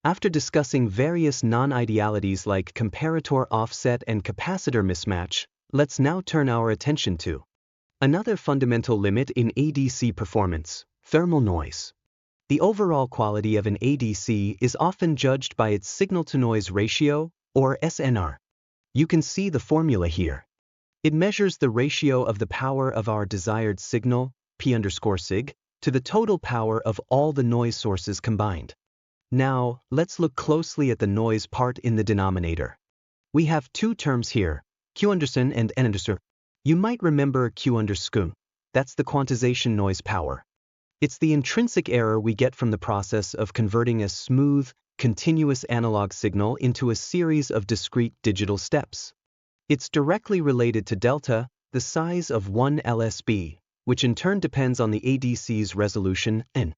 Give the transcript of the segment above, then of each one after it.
After discussing various non-idealities like comparator offset and capacitor mismatch, let's now turn our attention to another fundamental limit in ADC performance: thermal noise. The overall quality of an ADC is often judged by its signal-to-noise ratio, or SNR. You can see the formula here. It measures the ratio of the power of our desired signal, P_sig, to the total power of all the noise sources combined. Now, let's look closely at the noise part in the denominator. We have two terms here, Q_ and N_. You might remember Q_, that's the quantization noise power. It's the intrinsic error we get from the process of converting a smooth, continuous analog signal into a series of discrete digital steps. It's directly related to delta, the size of one LSB, which in turn depends on the ADC's resolution, N.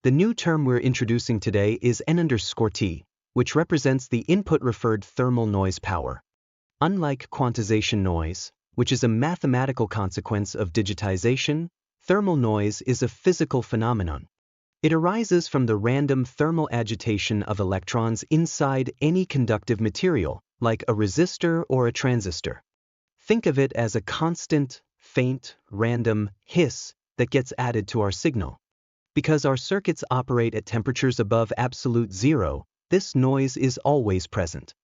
The new term we're introducing today is N_T, which represents the input-referred thermal noise power. Unlike quantization noise, which is a mathematical consequence of digitization, thermal noise is a physical phenomenon. It arises from the random thermal agitation of electrons inside any conductive material, like a resistor or a transistor. Think of it as a constant, faint, random hiss that gets added to our signal. Because our circuits operate at temperatures above absolute zero, this noise is always present.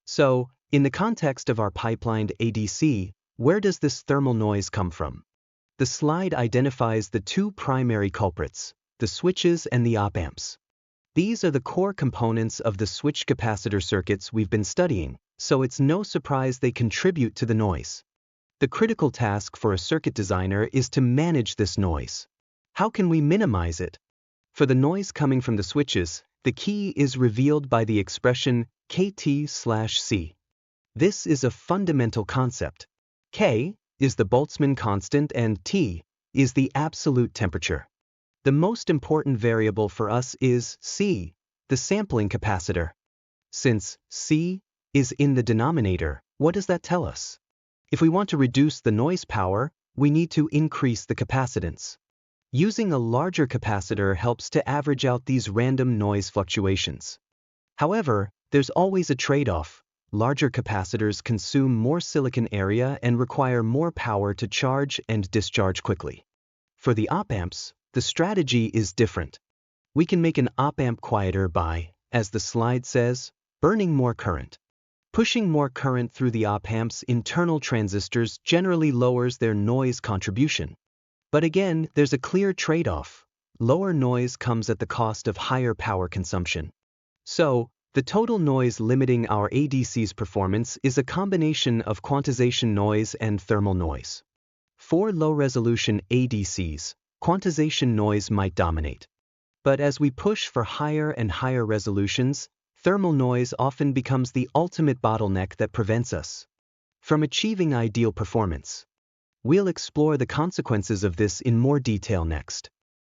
So, in the context of our pipelined ADC, where does this thermal noise come from? The slide identifies the two primary culprits: the switches and the op-amps. These are the core components of the switch capacitor circuits we've been studying, so it's no surprise they contribute to the noise. The critical task for a circuit designer is to manage this noise. How can we minimize it? For the noise coming from the switches, the key is revealed by the expression KT/C. This is a fundamental concept. K is the Boltzmann constant and T is the absolute temperature. The most important variable for us is C, the sampling capacitor. Since C is in the denominator, what does that tell us? If we want to reduce the noise power, we need to increase the capacitance. Using a larger capacitor helps to average out these random noise fluctuations. However, there's always a trade-off. Larger capacitors consume more silicon area and require more power to charge and discharge quickly. For the op-amps, the strategy is different. We can make an op-amp quieter by, as the slide says, burning more current. Pushing more current through the op-amp's internal transistors generally lowers their noise contribution. But again, there's a clear trade-off. Lower noise comes at the cost of higher power consumption. So, the total noise limiting our ADC's performance is a combination of quantization noise and thermal noise. For low-resolution ADCs, quantization noise might dominate. But as we push for higher and higher resolutions, thermal noise often becomes the ultimate bottleneck that prevents us from achieving ideal performance. We'll explore the consequences of this in more detail next.